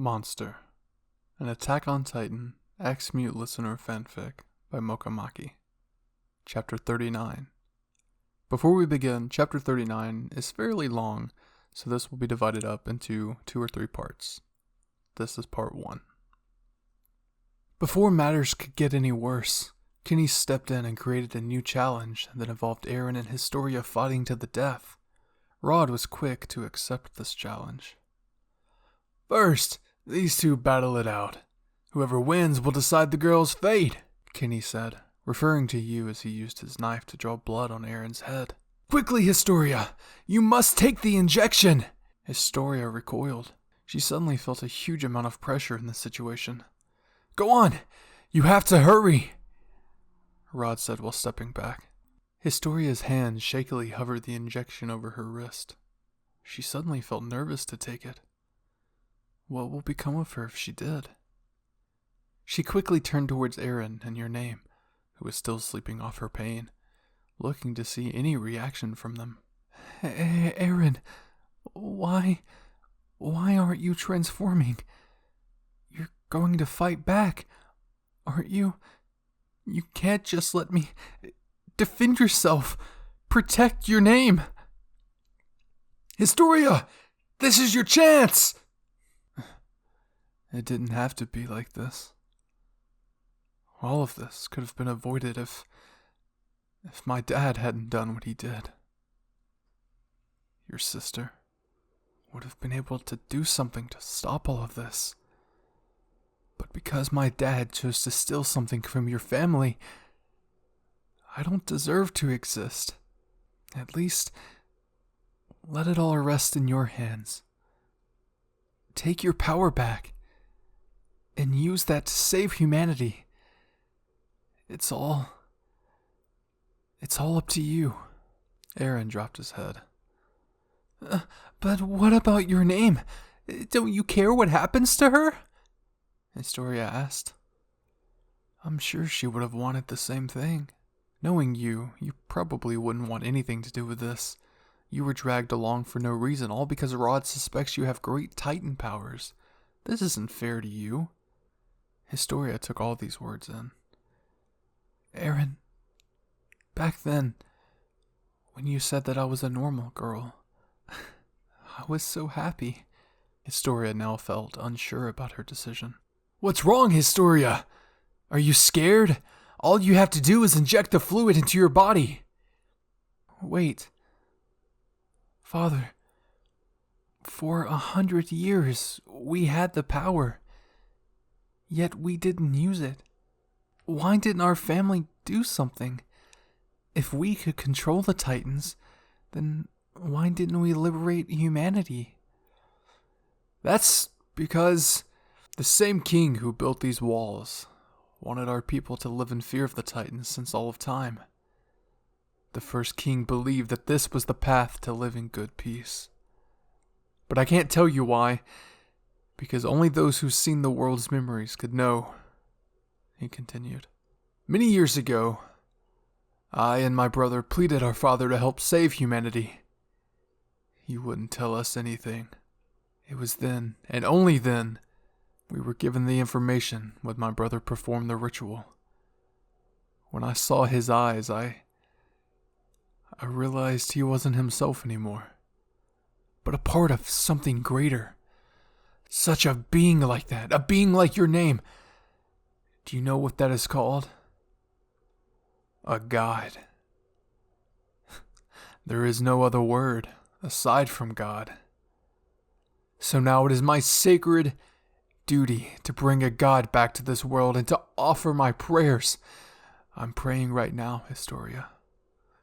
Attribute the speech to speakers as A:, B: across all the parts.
A: Monster, an Attack on Titan X-Mute listener fanfic by Mokamaki. Chapter 39. Before we begin, Chapter 39 is fairly long, so this will be divided up into 2 or 3 parts. This is part 1. Before matters could get any worse, Kinney stepped in and created a new challenge that involved Eren and Historia fighting to the death. Rod was quick to accept this challenge.
B: First, these two battle it out. Whoever wins will decide the girl's fate,
A: Kinney said, referring to you as he used his knife to draw blood on Eren's head.
B: Quickly, Historia! You must take the injection!
A: Historia recoiled. She suddenly felt a huge amount of pressure in this situation.
B: Go on! You have to hurry!
A: Rod said while stepping back. Historia's hand shakily hovered the injection over her wrist. She suddenly felt nervous to take it. What will become of her if she did? She quickly turned towards Eren and Your Name, who was still sleeping off her pain, looking to see any reaction from them.
C: Eren, why aren't you transforming? You're going to fight back, aren't you? You can't just let me... Defend yourself! Protect Your Name!
B: Historia! This is your chance!
A: It didn't have to be like this. All of this could have been avoided if my dad hadn't done what he did. Your sister would have been able to do something to stop all of this. But because my dad chose to steal something from your family, I don't deserve to exist. At least, let it all rest in your hands. Take your power back, and use that to save humanity. It's all up to you. Eren dropped his head.
C: But what about Your Name? Don't you care what happens to her?
A: Historia asked. I'm sure she would have wanted the same thing. Knowing you probably wouldn't want anything to do with this. You were dragged along for no reason, all because Rod suspects you have great Titan powers. This isn't fair to you. Historia took all these words in. Eren, back then, when you said that I was a normal girl, I was so happy. Historia now felt unsure about her decision.
B: What's wrong, Historia? Are you scared? All you have to do is inject the fluid into your body.
C: Wait. Father, for 100 years, we had the power. Yet we didn't use it. Why didn't our family do something? If we could control the Titans, then why didn't we liberate humanity?
A: That's because the same king who built these walls wanted our people to live in fear of the Titans since all of time. The first king believed that this was the path to live in good peace. But I can't tell you why, because only those who've seen the world's memories could know, he continued. Many years ago, I and my brother pleaded our father to help save humanity. He wouldn't tell us anything. It was then, and only then, we were given the information when my brother performed the ritual. When I saw his eyes, I realized he wasn't himself anymore, but a part of something greater. Such a being like that, a being like Your Name. Do you know what that is called? A god. There is no other word aside from God. So now it is my sacred duty to bring a god back to this world and to offer my prayers. I'm praying right now, Historia,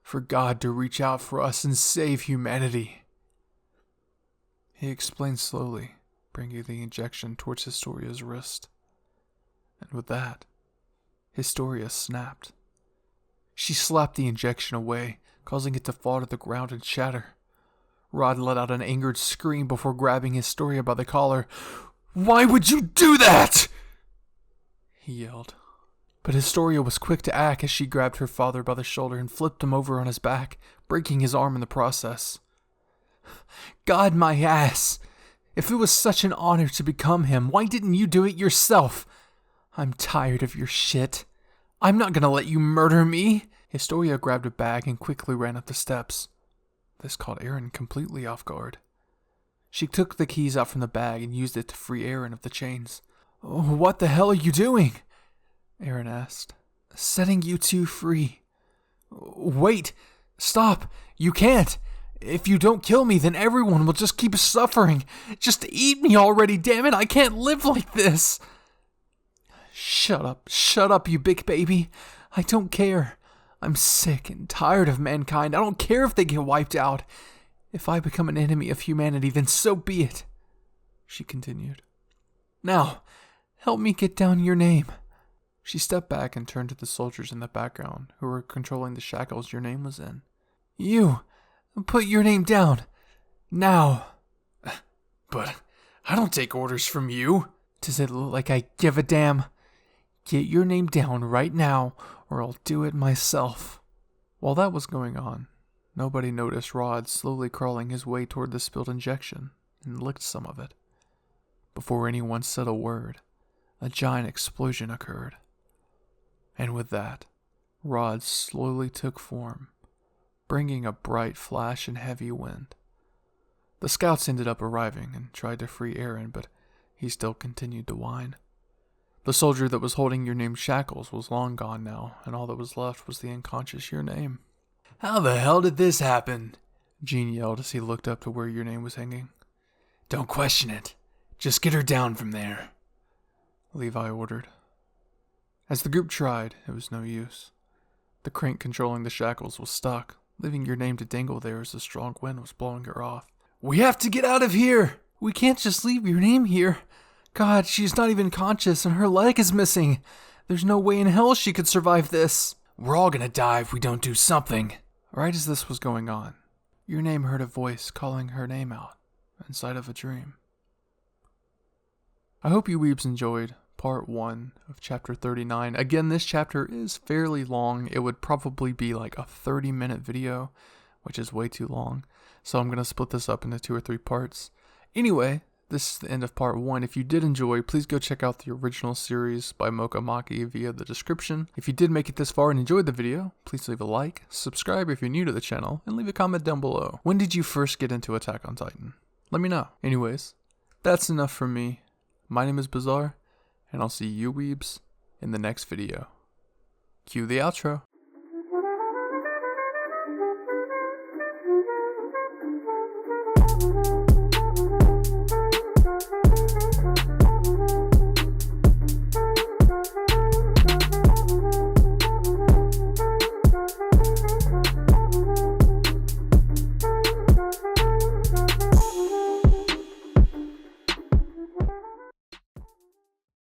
A: for God to reach out for us and save humanity. He explained slowly, bringing the injection towards Historia's wrist. And with that, Historia snapped. She slapped the injection away, causing it to fall to the ground and shatter. Rod let out an angered scream before grabbing Historia by the collar.
B: Why would you do that?
A: He yelled. But Historia was quick to act as she grabbed her father by the shoulder and flipped him over on his back, breaking his arm in the process.
B: God, my ass!
C: If it was such an honor to become him, why didn't you do it yourself? I'm tired of your shit. I'm not gonna let you murder me.
A: Historia grabbed a bag and quickly ran up the steps. This caught Aaron completely off guard. She took the keys out from the bag and used it to free Aaron of the chains.
C: What the hell are you doing?
A: Aaron asked.
C: Setting you two free. Wait, stop. You can't. If you don't kill me, then everyone will just keep suffering. Just eat me already, damn it. I can't live like this. Shut up, you big baby. I don't care. I'm sick and tired of mankind. I don't care if they get wiped out. If I become an enemy of humanity, then so be it, she continued. Now, help me get down your name.
A: She stepped back and turned to the soldiers in the background who were controlling the shackles your name was in.
C: You, put your name down. Now.
B: But I don't take orders from you.
C: Does it look like I give a damn? Get your name down right now, or I'll do it myself.
A: While that was going on, nobody noticed Rod slowly crawling his way toward the spilled injection and licked some of it. Before anyone said a word, a giant explosion occurred. And with that, Rod slowly took form, bringing a bright flash and heavy wind. The scouts ended up arriving and tried to free Aaron, but he still continued to whine. The soldier that was holding your name's shackles was long gone now, and all that was left was the unconscious your name.
B: How the hell did this happen?
A: Gene yelled as he looked up to where your name was hanging.
B: Don't question it. Just get her down from there,
A: Levi ordered. As the group tried, it was no use. The crank controlling the shackles was stuck, leaving your name to dangle there as the strong wind was blowing her off.
B: We have to get out of here!
C: We can't just leave your name here. God, she's not even conscious and her leg is missing. There's no way in hell she could survive this.
B: We're all gonna die if we don't do something.
A: Right as this was going on, your name heard a voice calling her name out inside of a dream. I hope you weebs enjoyed part 1 of chapter 39. Again, this chapter is fairly long. It would probably be like a 30-minute video, which is way too long. So I'm going to split this up into 2 or 3 parts. Anyway, this is the end of part 1. If you did enjoy, please go check out the original series by Mocha Maki via the description. If you did make it this far and enjoyed the video, please leave a like, subscribe if you're new to the channel, and leave a comment down below. When did you first get into Attack on Titan? Let me know. Anyways, that's enough from me. My name is Bizarre, and I'll see you weebs in the next video. Cue the outro.